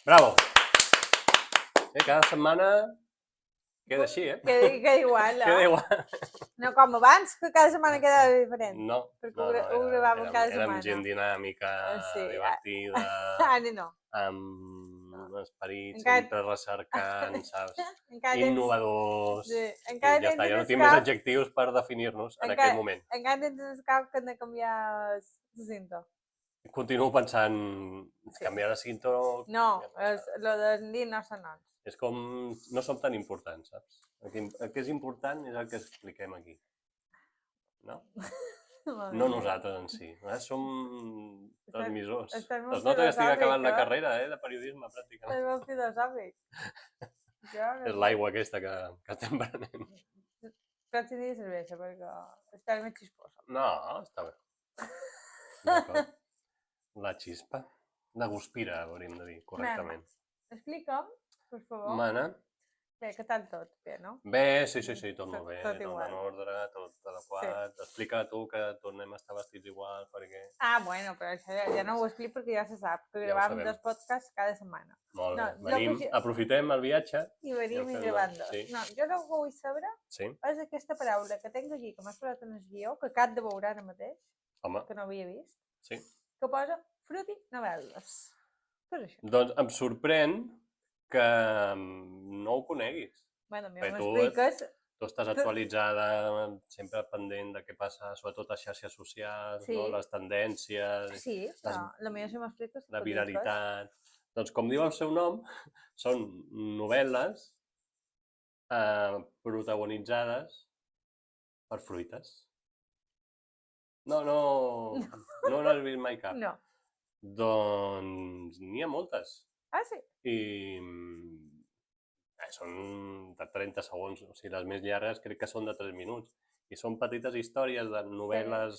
Bravo! Cada setmana queda així, Queda igual, no? Queda igual. No com abans, que cada setmana quedava diferent. No, ho gravàvem cada setmana. Érem gent dinàmica, divertida, Ara no. amb esperit sempre recercant, saps? Innovadors. I ja està, ja no tinc més adjectius per definir-nos en aquell moment. Encara tens el cap que hem de canviar el cinto. Continuo pensant, canviar de cinto... No, lo de dir no són noms. És com, no som tan importants, saps? El que és important és el que expliquem aquí. No? No nosaltres en si. Nosaltres som transmissors. Es nota que estic acabant la carrera de periodisme, pràcticament. És molt filosòfic. És l'aigua aquesta que estem prenent. Però si n'hi cervesa, perquè està més xisposa. No, està bé. D'acord. La xispa. La guspira, hauríem de dir, correctament. Explica'm, per favor. Mana. Bé, què tal tot? Bé, no? Bé, sí, tot molt bé. Tot igual. Tot en ordre, tot adequat. Explica tu que tornem a estar vestits igual, perquè... Bueno, però això ja no ho explico perquè ja se sap, que gravàvem 2 podcasts cada setmana. Molt bé. Aprofitem el viatge. I venim i gravant 2. No, jo el que vull saber és aquesta paraula que tinc aquí, que m'has posat en el guió, que acabo de veure ara mateix, que no havia vist, que posa fruti novel·les. Què és això? Doncs em sorprèn que no ho coneguis. Bueno, a mi m'expliques... Tu estàs actualitzada, sempre pendent de què passa, sobretot a xarxes socials, les tendències... Sí, però la meva si m'expliques... La viralitat... Doncs com diu el seu nom, són novel·les protagonitzades per fruites. No has vist mai cap? No. Doncs n'hi ha moltes. Ah, sí? I són de 30 segons, o sigui, les més llargues crec que són de 3 minuts. I són petites històries de novel·les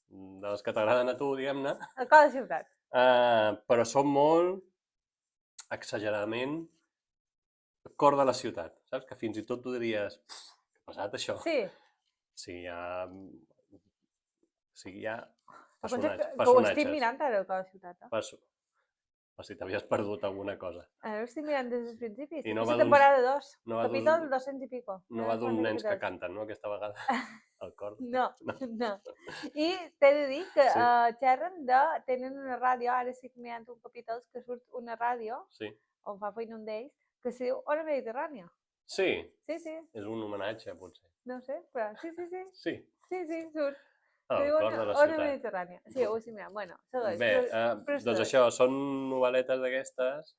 de les que t'agraden a tu, diguem-ne. El cor de ciutat. Però són molt exageradament cor de la ciutat, saps? Que fins i tot tu diries, que pesat això. Sí. Sí, hi ha personatges. Que ho estic mirant ara, el cor de ciutat. O si t'havies perdut alguna cosa. Ara ho estic mirant des dels principis. És temporada 2, capítol 200 i pico. No va d'uns nens que canten, no, aquesta vegada? El cor? No. I t'he de dir que xerren tenen una ràdio, ara estic mirant un capítol que surt una ràdio, on fa feina un d'ells, que es diu Hora Mediterrània. Sí? Sí. És un homenatge, potser. No sé, però sí. Sí? Sí, surt. El cor de la ciutat. Hora Mediterrània. Sí, ho estic mirant. Bueno, segueix. Bé, doncs això, són novel·letes d'aquestes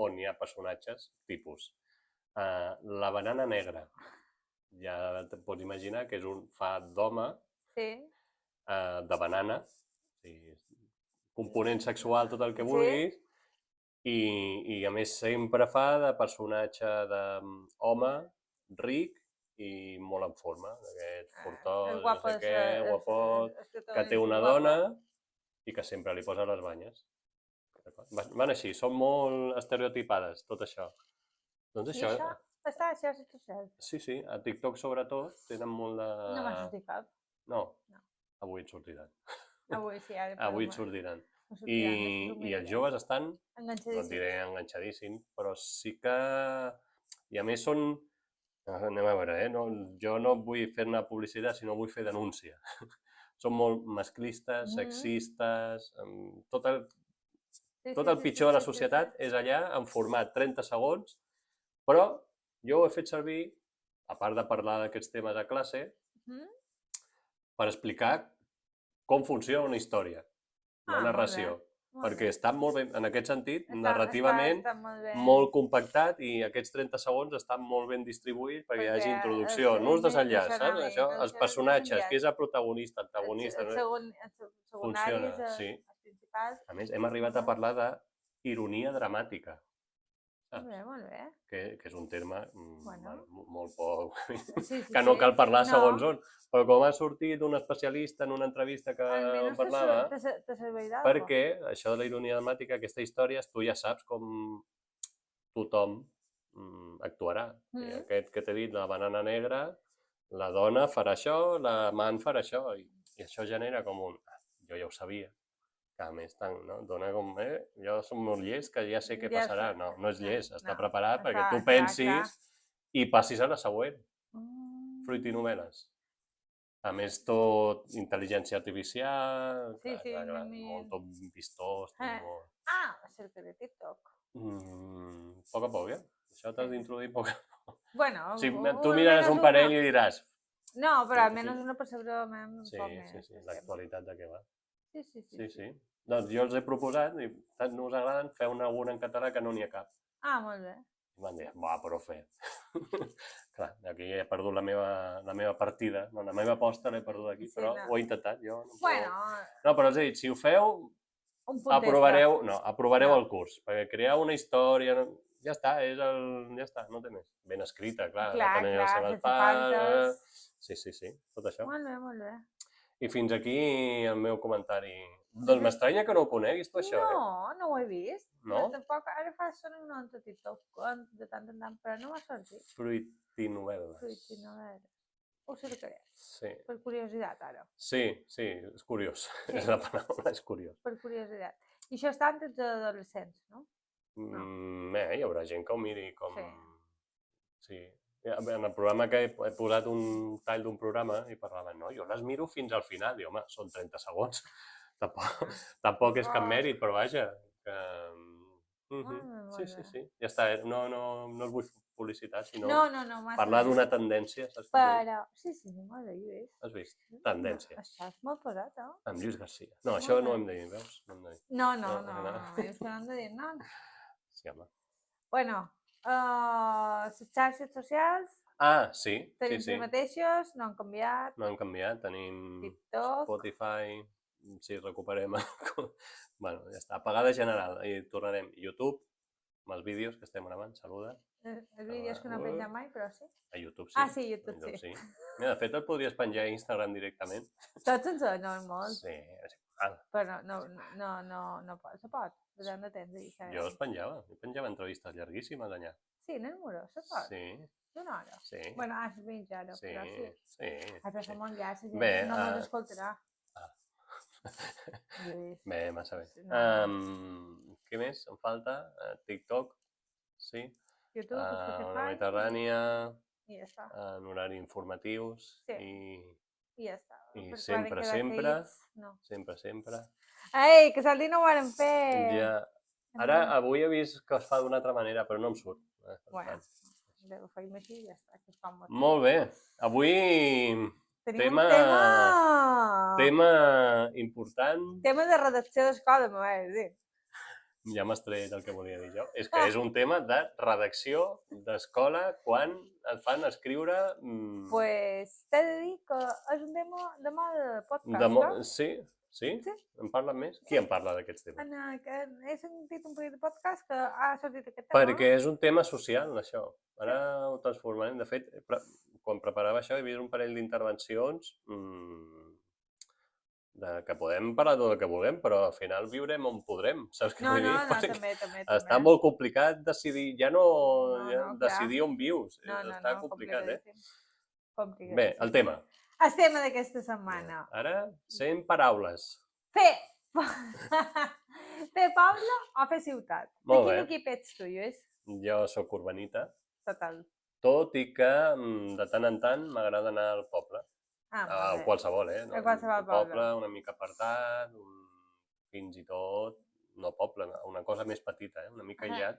on hi ha personatges tipus. La banana negra. Ja et pots imaginar que és un fa d'home de banana, component sexual, tot el que vulguis, i a més sempre fa de personatge d'home ric i molt en forma, aquest fortós, no sé què, guapot, que té una dona i que sempre li posa les banyes. Van així, són molt estereotipades, tot això. Doncs això... I això està a xarxes socials? Sí, a TikTok sobretot tenen molt de... No m'ha sortit cap. No, avui et sortiran. Avui sí, ara. Avui et sortiran. I els joves estan, no et diré enganxadíssims, però sí que... I a més són... Anem a veure, jo no vull fer-ne publicitat, sinó vull fer denúncia. Són molt masclistes, sexistes, tot el pitjor de la societat és allà en format 30 segons, però jo ho he fet servir, a part de parlar d'aquests temes a classe, per explicar com funciona una història, una narració. Perquè està molt bé, en aquest sentit, narrativament, molt compactat i aquests 30 segons estan molt ben distribuïts perquè hi hagi introducció, nus desenllaç, saps? Això, els personatges, qui és el protagonista, antagonista... Els secundaris, els principals... A més, hem arribat a parlar d'ironia dramàtica. Molt bé. Que és un terme molt poc... que no cal parlar segons on. Però com ha sortit un especialista en una entrevista que parlava, perquè això de la ironia dramàtica, aquesta història, tu ja saps com tothom actuarà. Aquest que t'he dit, la banana negra, la dona farà això, l'amant farà això, i això genera com un... Jo ja ho sabia. que a més dona com, jo som molt llest que ja sé què passarà. No, no és llest, està preparat perquè tu pensis i passis a la següent. Fruit i novel·les. A més, tot intel·ligència artificial, molt tot vistós. Cerca de TikTok. A poc a poc, Això t'has d'introduir a poc a poc. Bueno, tu miraràs un parell i diràs... No, però almenys una percepció un poc més. Sí, l'actualitat de què va. Sí. Doncs jo els he proposat, i tant no us agraden, feu alguna en català que no n'hi ha cap. Molt bé. I m'han dit, profe. Clar, aquí he perdut la meva partida, la meva aposta l'he perdut aquí, però ho he intentat, jo. No, però els he dit, si ho feu, aprovareu el curs, perquè crear una història, ja està, no té més. Ben escrita, clar, tenir les seves parts... Sí, tot això. Molt bé. I fins aquí el meu comentari. Doncs m'estranya que no ho coneguis, tu, això, No ho he vist. No? Tampoc, ara fa sona un altre TikTok de tant en tant, però no m'ha sortit. Fruit i novel·les. Ho cercaré. Sí. Per curiositat, ara. Sí, és curiós. És la paraula, és curiós. Per curiositat. I això està entre els adolescents, no? Hi haurà gent que ho miri com... Sí. En el programa que he posat un tall d'un programa i parlaven, no, jo les miro fins al final. I, home, són 30 segons. Tampoc és cap mèrit, però vaja. Sí. Ja està, no us vull publicitat, sinó parlar d'una tendència. Però... Sí, molt bé, ho és. Has vist? Tendència. Estàs molt posat, Amb Lluís Garcia. No, això no ho hem de dir, veus? No, és que no hem de dir no. Sí, home. Bueno, les xarxes socials... Sí. Tenim les mateixes, no han canviat. No han canviat, tenim TikTok, Spotify, si recuperem... Bueno, ja està, apagada general. I tornarem YouTube, amb els vídeos que estem gravant, saluda. Els vídeos que no he penjat mai, però sí. A YouTube sí. Sí, YouTube sí. Mira, de fet, el podries penjar a Instagram directament. Tots ens donen molt. Sí, és igual. Però no se pot. Jo no tens Instagram. Jo penjava entrevistes llarguíssimes allà. Sí, en el muro, se pot? Sí. D'una hora? Sí. Bueno, es menja ara, però sí. Sí. Però som molt llargs, la gent no ens escoltarà. Bé, massa bé. Què més? Em falta? TikTok, sí. YouTube, Spotify. Una Mediterrània. I ja està. En horari informatius. Sí. I ja està. I sempre. Ei, que l'altre dia no ho vàrem fer. Ja. Ara, avui he vist que es fa d'una altra manera, però no em surt. Bueno, ho feim així i ja està. Que es fa molt bé. Avui... Tenim un tema important. Tema de redacció d'escola, m'ho vas dir. Ja m'has tret el que volia dir jo. És que és un tema de redacció d'escola quan et fan escriure... Pues t'he de dir que és un tema de podcast, Sí? En parlen més? Qui en parla d'aquests temes? He sentit un parell de podcast que ha sortit aquest tema. Perquè és un tema social, això. Ara ho transformarem. De fet, quan preparava això he vist un parell d'intervencions que podem parlar tot el que vulguem, però al final viurem on podrem, saps què vull dir? També. Està molt complicat decidir, decidir on vius. Està complicat, Bé, el tema. El tema d'aquesta setmana. Ara, 100 paraules. Fer poble o fer ciutat? Molt bé. De quin equip ets tu, Lluís? Jo soc urbanita. Total. Tot i que de tant en tant m'agrada anar al poble. A qualsevol, A qualsevol poble, una mica apartat, fins i tot, no poble, una cosa més petita, una mica aïllat,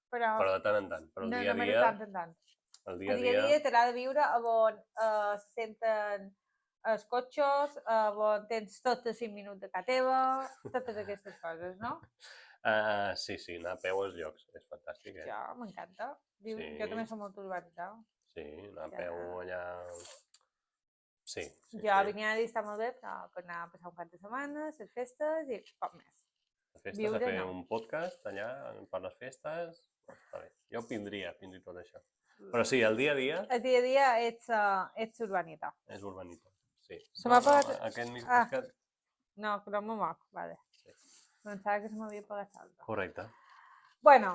però de tant en tant. Però el dia a dia... El dia a dia t'agrada viure on se senten els cotxes, on tens tots els 5 minuts de casa teva, totes aquestes coses, no? Sí, anar a peu als llocs, és fantàstic, Ja, m'encanta. Jo també soc molt urbanita. Sí, anar a peu allà... Sí. Jo venia a dir està molt bé, però per anar a passar un cap de setmana, les festes i poc més. Les festes, a fer un podcast allà per les festes, està bé. Jo vindria fins i tot això. Però sí, el dia a dia... El dia a dia ets urbanita. És urbanita, sí. Se m'ha apagat... Aquest micro... No, que no m'ho moc, vale. Pensava que se m'havia apagat l'altre. Correcte. Bueno,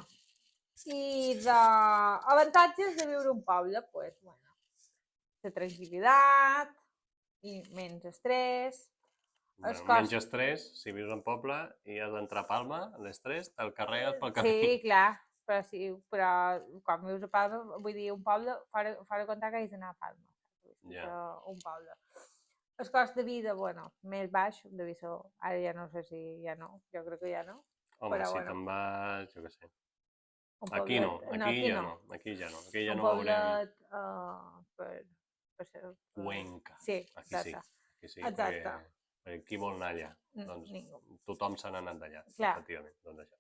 i d'avantatges de viure un poble, pues, bueno, de tranquil·litat, i menys estrès, Menges 3, si vius en poble i has d'entrar a Palma, les 3, te'l carregues pel camí. Sí, clar, però quan vius a Palma, vull dir, un poble, fora comptar que has d'anar a Palma. Un poble. El cost de vida, bueno, més baix, de ser, ara ja no sé si ja no, jo crec que ja no. Home, si te'n vas, jo què sé. Aquí no, aquí ja no, aquí ja no veurem. Un poblet Cuenca. Sí, exacte. Aquí sí, perquè qui vol anar allà? Doncs tothom se n'ha anat d'allà, efectivament. Doncs això.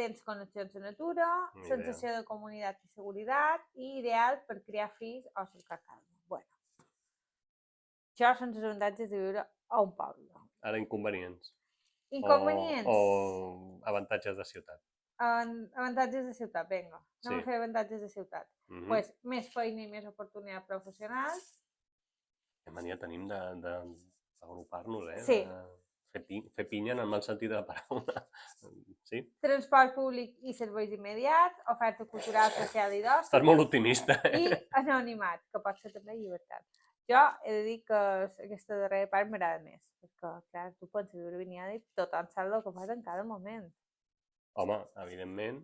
Tens connexions a natura, sensació de comunitat i seguretat i ideal per criar fills o cercar calma. Bueno, això són els avantatges de viure a un poble. Ara, inconvenients. Inconvenients? O avantatges de ciutat. Avantatges de ciutat, vinga. Anem a fer avantatges de ciutat. Doncs més feina i més oportunitats professionals. Mania tenim d'agrupar-nos, Sí. Fer pinya en el mal sentit de la paraula. Sí? Transport públic i serveis immediats, oferta cultural, social i d'oci. Estàs molt optimista, I anonimat, que pot ser també llibertat. Jo he de dir que aquesta darrera part m'agrada més, perquè, clar, tu pots viure vinyada i tothom sap el que fas en cada moment. Home, evidentment,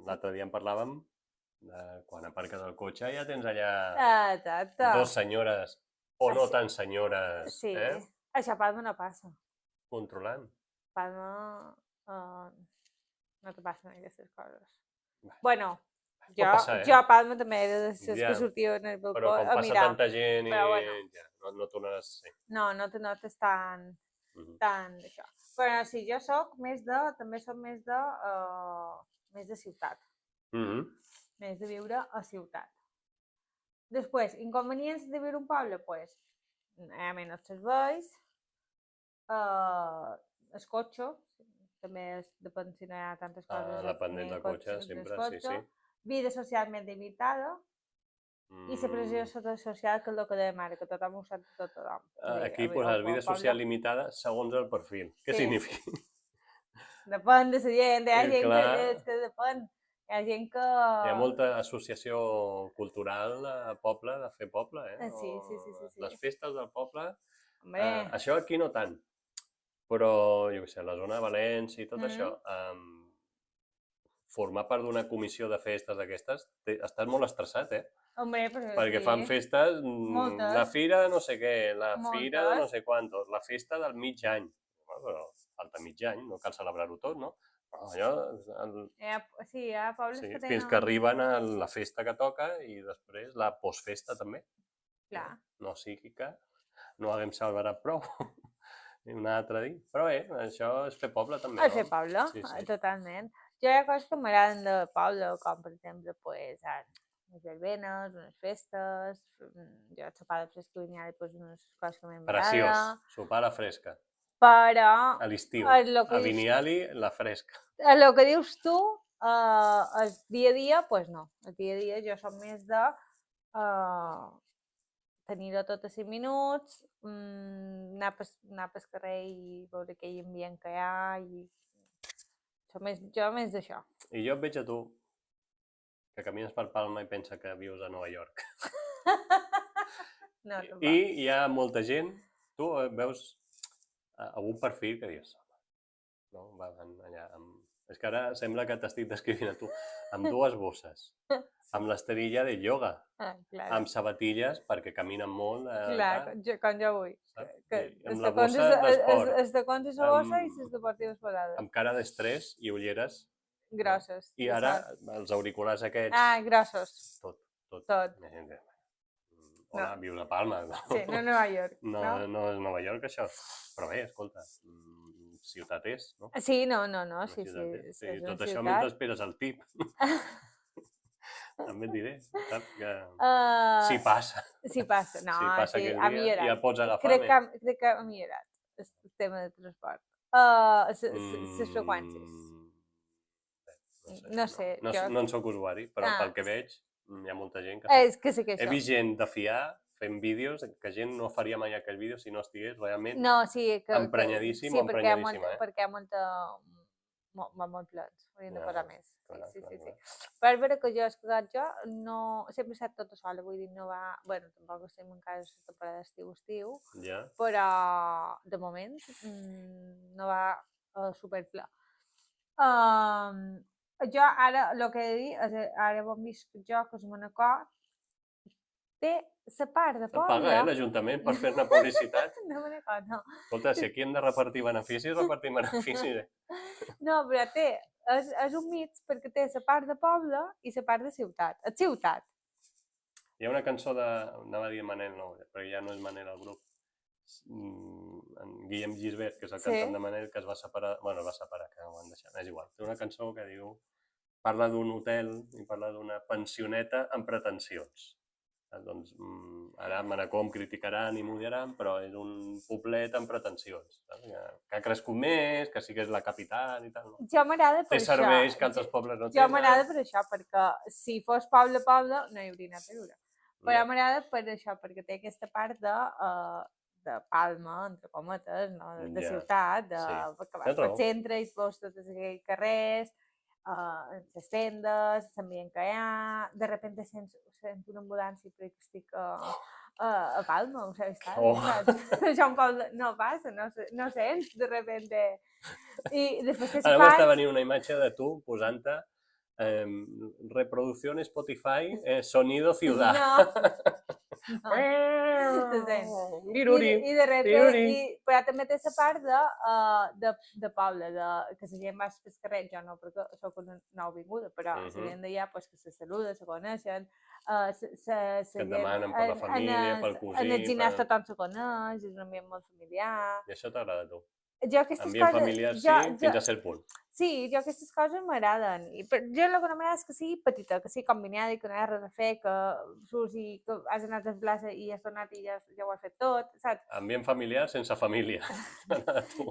l'altre dia en parlàvem, quan aparques el cotxe ja tens allà dos senyores, o no tan senyores. Sí, això a Palma no passa. Controlant. Palma no te passen aquestes coses. Bueno, jo a Palma també era de les que sortia en el balcó a mirar. Però com passa tanta gent i no tornaràs a ser. No te notes tant d'això. Però sí, jo també soc més de ciutat. Més de viure a ciutat. Després, inconvenients de viure a un poble, doncs, hi ha menys serveis, el cotxe, també depèn si no hi ha tantes coses. Dependent del cotxe, sempre, sí. Vida socialment limitada i la pressió social, que és el que dèiem ara, que tothom ho sap tot tothom. Aquí poses vida social limitada segons el perfil. Què significa? Depèn de la gent, hi ha gent que depèn. Hi ha gent que... Hi ha molta associació cultural a poble, de fer poble, Sí. Les festes del poble, això aquí no tant, però, jo què sé, la zona de València i tot això, formar part d'una comissió de festes d'aquestes, estàs molt estressat, perquè fan festes, la fira no sé què, la fira de no sé quantos, la festa del mig any. Però falta mig any, no cal celebrar-ho tot, no? Sí, hi ha pobles que tenen... Fins que arriben a la festa que toca i després la postfesta també. Clar. No sigui que no haguem celebrat prou. Un altre dia. Però bé, això és fer poble també, no? És fer poble, totalment. Jo hi ha coses que m'agraden de poble, com per exemple, unes verbenes, unes festes, jo a sopar de fresca vinyada i unes coses que m'agraden. Preciós, sopar a la fresca. Però... A l'estiu, a Vinyali, la fresca. El que dius tu, el dia a dia, doncs no. El dia a dia jo som més de tenir-ho tot a 5 minuts, anar pel carrer i veure aquell ambient que hi ha, i jo més d'això. I jo et veig a tu, que camines per Palma i pensa que vius a Nova York. I hi ha molta gent, tu veus algun perfil que dius, no? Allà, és que ara sembla que t'estic descrivint a tu, amb dues bosses, amb l'esterilla de ioga, amb sabatilles perquè caminen molt. Clar, com jo vull. Amb la bossa d'esport. Els tacons i la bossa i les deportives posades. Amb cara d'estrès i ulleres. Grosses. I ara els auriculars aquests. Grossos. Tot. Hola, vius a Palma. Sí, no Nova York. No és Nova York, això. Però bé, escolta, ciutat és, no? Sí, no, sí. Tot això mentre esperes el tip. També et diré, saps? Si passa. Si passa, no, sí, ha millorat. I el pots agafar. Crec que ha millorat el tema de transport. Les freqüències. No sé. No en soc usuari, però pel que veig hi ha molta gent que... És que sí que això. He vist gent de fiar fent vídeos, que gent no faria mai aquell vídeo si no estigués realment emprenyadíssim o emprenyadíssima. Perquè hi ha molta... molt plens, hauríem de posar més. Sí. Per veure que jo, no... Sempre he estat tota sola, vull dir, no va... Bueno, tampoc estem encara a la temporada estiu, però de moment no va superple. Jo ara, el que he de dir, ara ho hem vist jo, que és Manacor, té la part de poble... Paga, l'Ajuntament, per fer-ne publicitat? No, Manacor, no. Escolta, si aquí hem de repartir beneficis, repartim beneficis. No, però és un mig perquè té la part de poble i la part de ciutat. És ciutat. Hi ha una cançó de... Anava a dir Manel, no, però ja no és Manel el grup. En Guillem Gisbert, que és el cantant de Manel, que es va separar... Bueno, es va separar, que ho han deixat, és igual. Té una cançó que diu... Parla d'un hotel i parla d'una pensioneta amb pretensions. Doncs ara a Manacor em criticaran i m'odiaran, però és un poblet amb pretensions. Que ha crescut més, que sí que és la capital i tal. Jo m'agrada per això. Té serveis que altres pobles no tenen. Jo m'agrada per això, perquè si fos poble, no hi hauria anat a viure. Però m'agrada per això, perquè té aquesta part de Palma, entre cometes, de ciutat, que vas pel centre i et veus tots aquells carrers, les tendes, l'ambient que hi ha, de repente sents una ambulància perquè estic a Palma, o sigui, això un poble no passa, no sents de repente. I després ara m'està venint una imatge de tu posant-te reproducció en Spotify, sonido ciudad. Viruri. I de repente, però també té la part de poble, que la gent va pel carrer, jo no, perquè soc una nouvinguda, però la gent d'allà que se saluda, se coneixen, que et demanen per la família, pel cosí... En el gimnàs tothom se coneix, és un ambient molt familiar... I això t'agrada a tu? Ambient familiar sí, fins a cert punt. Sí, jo aquestes coses m'agraden. Jo el que no m'agrada és que sigui petita, que sigui combinada i que no hi ha res a fer, que surts i que has anat a la plaça i has tornat i ja ho has fet tot, saps? Ambient familiar sense família.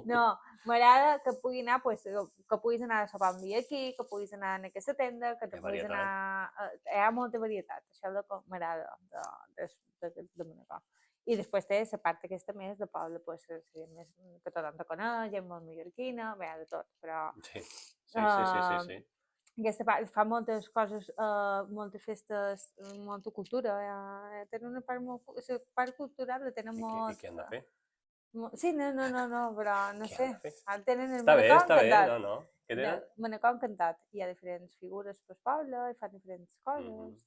No, m'agrada que pugui anar, que puguis anar a sopar un dia aquí, que puguis anar a aquesta tenda, que te puguis anar... Hi ha molta varietat, això és el que m'agrada de Manacor. I després té la part aquesta més de poble, més que tothom te coneix, gent molt mallorquina, bé, de tot, però... Sí. Aquesta part fa moltes coses, moltes festes, molta cultura, tenen una part molt... La part cultural la tenen molt... I què han de fer? Sí, no, però no sé. Tenen el Està bé, no. Què tenen? Manacor encantat. Hi ha diferents figures pel poble, i fan diferents coses.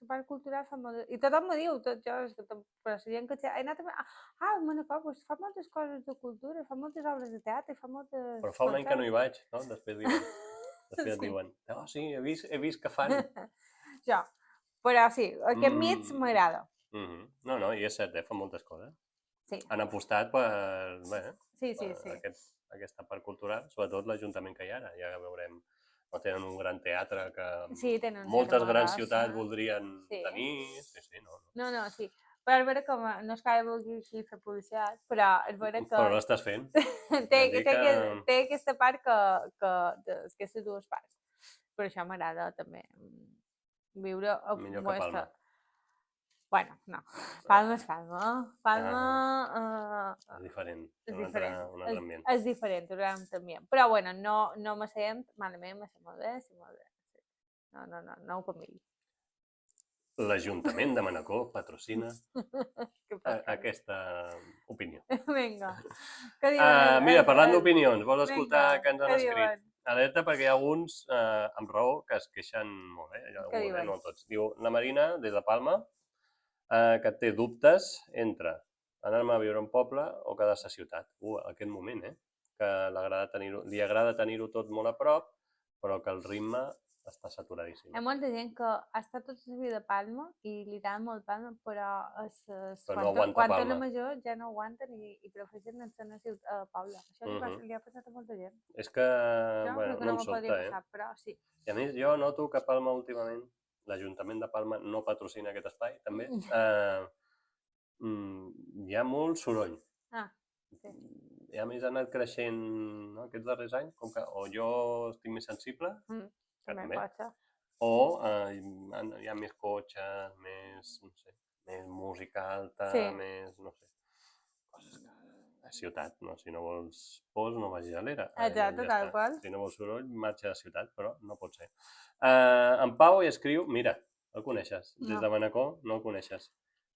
La part cultural fa molt... I tothom m'ho diu, però la gent que he anat a Manacor fa moltes coses de cultura, fa moltes obres de teatre, fa moltes... Però fa un any que no hi vaig, no? Després diuen, no, sí, he vist que fan. Jo. Però sí, aquest mig m'agrada. No, i és cert, fa moltes coses. Sí. Han apostat per aquesta part cultural, sobretot l'Ajuntament que hi ha ara. Ja veurem, tenen un gran teatre que moltes grans ciutats voldrien tenir. No, sí. Però és vera que no és que ara vulgui així fer publicitat, però és vera que... Però l'estàs fent. té aquesta part aquestes dues parts. Per això m'agrada també viure... Millor que Palma. Bueno, no. Palma és Palma. Palma... És diferent. Un altre ambient. És diferent, un altre ambient. Però, bueno, no me sent malament, me sent molt bé. No ho canviï. L'Ajuntament de Manacor patrocina aquesta opinió. Vinga. Mira, parlant d'opinions, vols escoltar que ens han escrit? Alerta perquè hi ha alguns, amb raó, que es queixen molt, Què diuen? No tots. Diu, la Marina, des de Palma, que té dubtes entre anar-me a viure a un poble o quedar-se a ciutat. Aquest moment, que li agrada tenir-ho tot molt a prop, però que el ritme està saturadíssim. Hi ha molta gent que ha estat tota la vida a Palma i li agrada molt Palma, però quan torna major ja no aguanten i prefereixen anar a Poble. Això li ha passat a molta gent. És que, no em sobta, però sí. I a més, jo noto que Palma últimament, l'Ajuntament de Palma no patrocina aquest espai, també, hi ha molt soroll. Sí. I a més ha anat creixent aquests darrers anys, com que o jo estic més sensible, també. O hi ha més cotxes, més música alta, més, no sé, coses que... a ciutat, no? Si no vols pors, no vagis a l'era. Exacte, tal qual. Si no vols soroll, marxa a la ciutat, però no pot ser. En Pau hi escriu, mira, el coneixes, des de Manacor no el coneixes,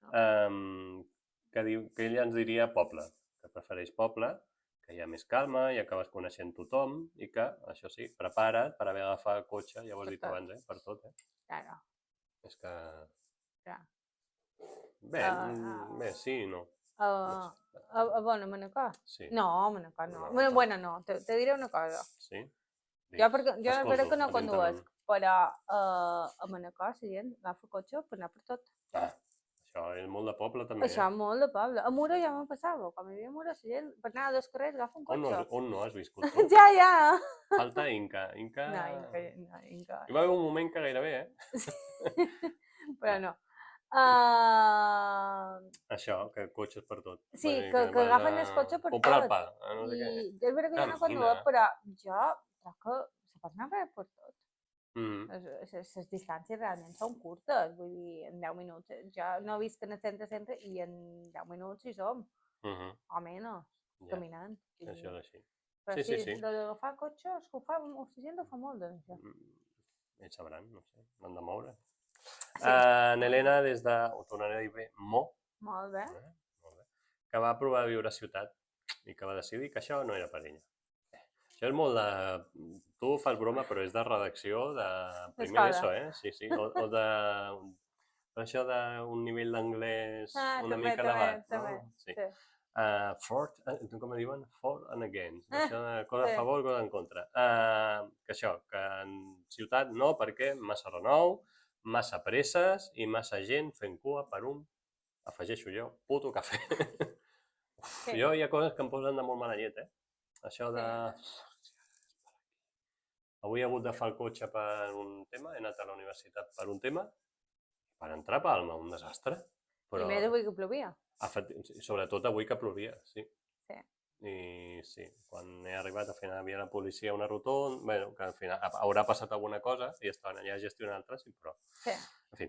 que diu que ell ens diria poble, que prefereix poble, que hi ha més calma i acabes coneixent tothom i que, això sí, prepara't per haver d'agafar el cotxe, ja ho has dit abans, per tot, Claro. És que... Clar. Bé, sí i no. Bueno, Manacor? Sí. No, Manacor no. Bueno, no, te diré una cosa. Sí? Jo la veritat que no conduesc, però a Manacor la gent agafa cotxe per anar per tot. Això és molt de poble, també. Això és molt de poble. A Mura ja me passava. Quan vivia a Mura, la gent per anar a dos carrers agafa un cotxe. On no has viscut tu? Ja. Falta Inca. No, Inca. Hi va haver un moment que gairebé, Però no. Això, que cotxes per tot. Sí, que agafen el cotxe per tot. Comprar el pa, no sé què. I és veritat que jo no conduïc, però jo crec que se pot anar bé per tot. Les distàncies realment són curtes, vull dir, en 10 minuts. Jo no visc en el centre i en 10 minuts hi som, o menys, caminant. Això és així. Però sí, d'agafar cotxe, la gent ho fa molt, doncs. Ells sabran, no sé, l'han de moure. N'Helena, des de, ho tornaré a dir bé, Molt bé. Que va provar a viure a ciutat i que va decidir que això no era per ella. Això és molt de... Tu fas broma, però és de redacció de primer d'ESO, Sí. O de... Per això d'un nivell d'anglès una mica elevat, no? Sí. For, com diuen? For and against. Això de cosa a favor, cosa en contra. Que això, que en ciutat no, perquè massa renou, massa presses i massa gent fent cua per un, afegeixo jo, puto cafè. Jo hi ha coses que em posen de molt mala llet, Això de... Avui he hagut de fer el cotxe per un tema, he anat a la universitat per un tema, per entrar a Palma, un desastre. I més avui que plovia. Sobretot avui que plovia, sí. I sí, quan he arribat al final havia la policia a una rotonda, bueno, que al final haurà passat alguna cosa i estaven allà gestionant el trànsit, però... En fi.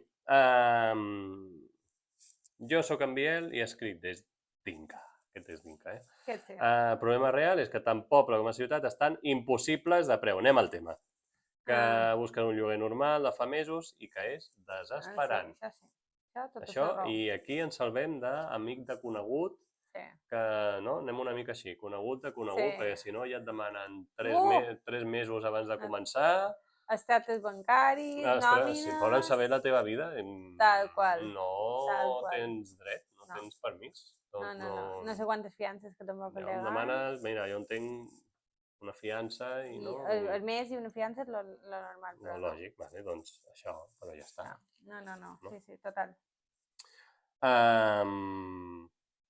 Jo soc en Biel i he escrit des d'Inca. Aquest és d'Inca, El problema real és que tant poble com a ciutat estan impossibles de preu. Anem al tema. Que busquen un lloguer normal de fa mesos i que és desesperant. Això, i aquí ens salvem d'amic de conegut, que no, anem una mica així, conegut de conegut, perquè si no ja et demanen 3 mesos abans de començar. Estatus bancaris, nòmines... Si volen saber la teva vida, tal qual. No tens dret, no tens permís. No sé quantes fiances que tampoc ja em demanes, mira, jo entenc una fiança i no... El mes i una fiança és lo normal. No, lògic, vale, doncs això, però ja està. No, sí, total.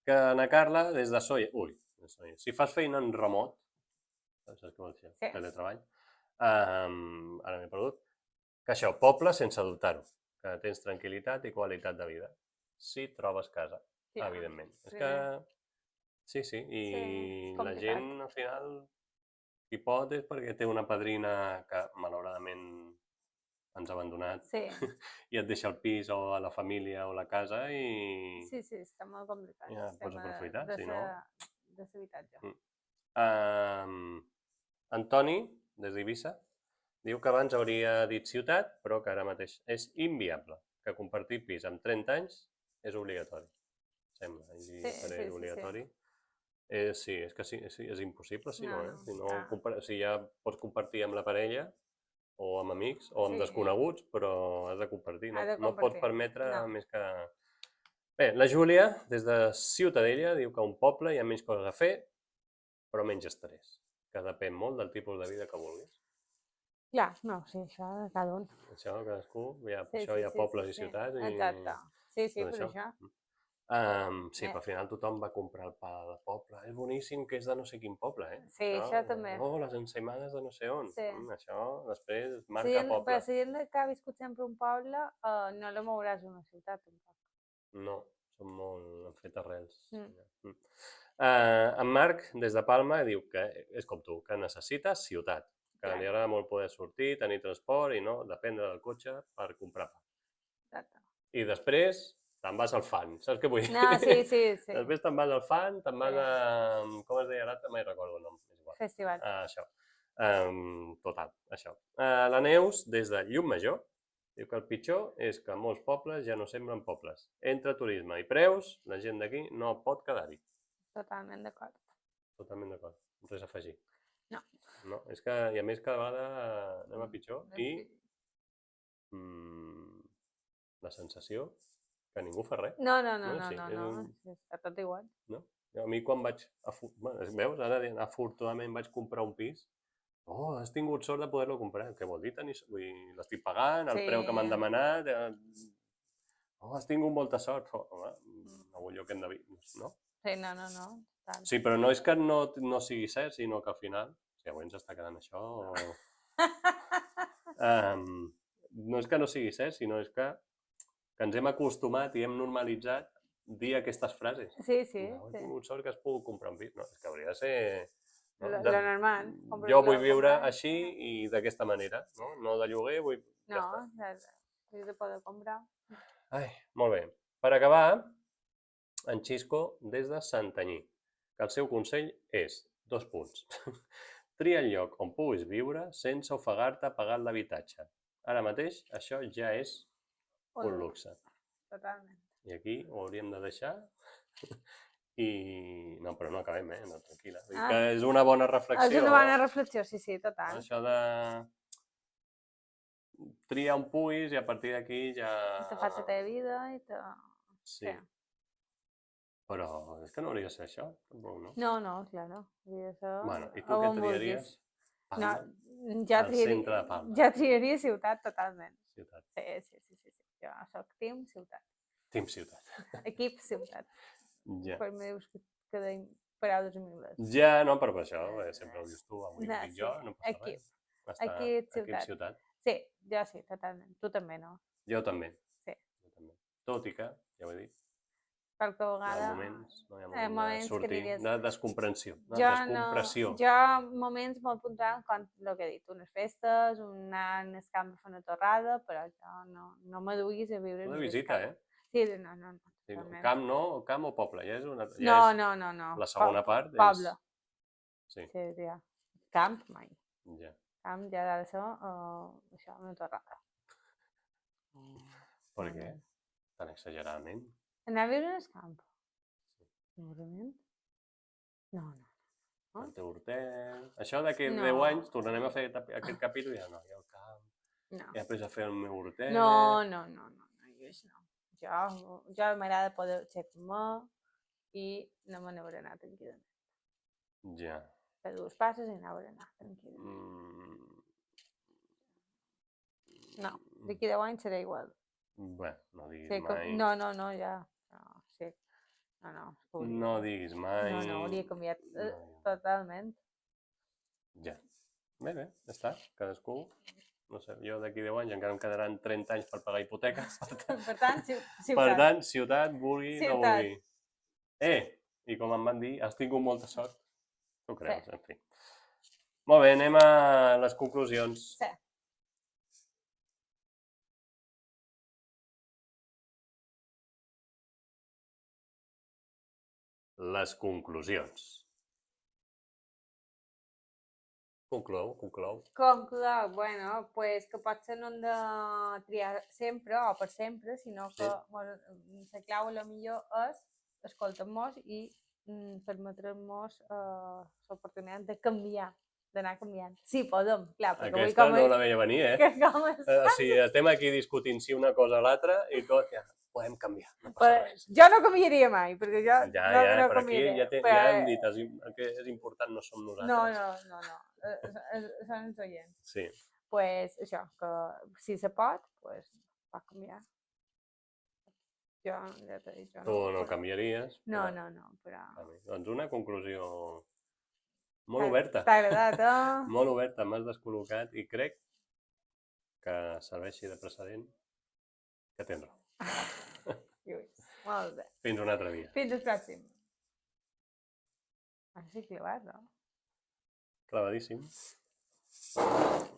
Que na Carla, des de Soia... Si fas feina en remot, saps què vol dir? Teletreball. Ara m'he perdut. Que això, poble sense dubtar-ho. Que tens tranquil·litat i qualitat de vida. Si trobes casa, evidentment. És que... Sí, i la gent, al final, qui pot és perquè té una padrina que, malauradament, ens ha abandonat i et deixa el pis o a la família o la casa i... Sí, està molt complicat. Ja pots aprofitar, si no... De l'habitatge. Antoni, des d'Eivissa, diu que abans hauria dit ciutat, però que ara mateix és inviable, que compartir pis amb 30 anys és obligatori. Sembla, és obligatori. Sí, és que és impossible, si no, Si ja pots compartir amb la parella o amb amics o amb desconeguts, però has de compartir, no et pots permetre més que... Bé, la Júlia, des de Ciutadella, diu que a un poble hi ha menys coses a fer, però menys estrès, que depèn molt del tipus de vida que vulguis. Clar, no, sí, això de cada un. Això, cadascú, això hi ha pobles i ciutats. Exacte, sí, per això. Sí, però al final tothom va comprar el pa de poble. És boníssim que és de no sé quin poble, Sí, això també. Les ensaïmades de no sé on. Això després marca poble. Però la gent que ha viscut sempre un poble no la mouràs a una ciutat, tampoc. No, han fet arrels. En Marc, des de Palma, diu que és com tu, que necessita ciutat, que li agrada molt poder sortir, tenir transport i no dependre del cotxe per comprar pa. I després te'n vas al fan, saps què vull dir? No, sí. Després te'n vas al fan, te'n vas a... Com es deia l'altre? Mai recordo el nom. Festival. Això. Total, això. La Neus, des de Llucmajor, diu que el pitjor és que molts pobles ja no semblen pobles. Entre turisme i preus, la gent d'aquí no pot quedar-hi. Totalment d'acord. Totalment d'acord. Res a afegir. No. No, és que, i a més, cada vegada anem a pitjor i la sensació que ningú fa res. No, està tot igual. No? A mi quan vaig... Veus, ara afortunadament vaig comprar un pis. Oh, has tingut sort de poder-lo comprar. Què vol dir? L'estic pagant, el preu que m'han demanat... Oh, has tingut molta sort. Home, no vull jo que hem de... No? Sí, no. Sí, però no és que no sigui cert, sinó que al final... Si avui ens està quedant això... No és que no sigui cert, sinó és que ens hem acostumat i hem normalitzat dir aquestes frases. Sí. No, he tingut sort que has pogut comprar un pis. No, és que hauria de ser... Lo normal. Jo vull viure així i d'aquesta manera, no? No de lloguer, vull... No, vull de poder comprar. Ai, molt bé. Per acabar, en Xisco des de Santanyí, que el seu consell és, 2 punts, tria el lloc on puguis viure sense ofegar-te pagant l'habitatge. Ara mateix, això ja és un luxe. Totalment. I aquí ho hauríem de deixar i... No, però no acabem, no, tranquil·la. Que és una bona reflexió. És una bona reflexió, sí, total. Això de triar on puguis i a partir d'aquí ja... Te fas la teva vida i te... Sí. Però és que no hauria de ser això, tampoc, no? No, claro. Hauria de ser... Bueno, i tu què triaries? No, ja triaria ciutat totalment. Ciutat. Sí. Jo soc team ciutat. Team ciutat. Equip ciutat. Ja. Per mi dius que deim paraules en anglès. Ja, no, però per això sempre ho dius tu, avui ho dic jo, no passa res. Equip ciutat. Sí, jo sí, totalment. Tu també, no? Jo també. Sí. Tot i que, ja ho he dit, qualque vegada... Hi ha moments de sortir, de descomprensió, de descompressió. Jo, moments molt puntuals, com el que he dit, unes festes, un any al camp a fer una torrada, però jo no m'aduguis a viure... De visita, Sí, no. Camp no, camp o poble, ja és una... No. La segona part és... Poble. Sí, ja. Camp, mai. Ja. Camp ja ha de ser, això, una torrada. Per què? Tan exageradament? Anar a viure en el camp. Segurament? No. El teu hortet... Això d'aquí 10 anys tornarem a fer aquest capítol i ja no, hi ha el camp. No. I després a fer el meu hortet... No. Jo m'agrada poder aixecar-me i no me n'hauré anat tranquil·lament. Ja. Fer 2 passes i n'hauré anat tranquil·lament. No, d'aquí 10 anys serà igual. Bé, no diguis mai... No, ja. Sí. No diguis mai... No, hauria canviat totalment. Ja. Bé, ja està. Cadascú... No sé, jo d'aquí 10 anys encara em quedaran 30 anys per pagar hipoteca. Per tant, ciutat. Per tant, ciutat, vulgui, no vulgui. I com em van dir, has tingut molta sort. Tu creus, en fi. Molt bé, anem a les conclusions. Sí. Les conclusions. Conclou. Bueno, pues que potser no hem de triar sempre o per sempre, sinó que la clau a lo millor és escoltar-nos i permetre-nos l'oportunitat de canviar, d'anar canviant. Sí, podem, clar. Aquesta no la veia venir, O sigui, estem aquí discutint si una cosa o l'altra i tot, ja, podem canviar. Jo no canviaria mai, perquè jo no canviaria. Ja hem dit, el que és important no som nosaltres. No. Són els oients. Sí. Pues això, que si se pot, pues va canviar. Jo, ja t'he dit, Tu no canviaries. No, però... Doncs una conclusió molt oberta. T'ha agradat, Molt oberta, m'has descol·locat i crec que serveixi de precedent que tens raó. Molt bé. Fins un altre dia. Fins al pròxim. Així clavat, no? Clavadíssim.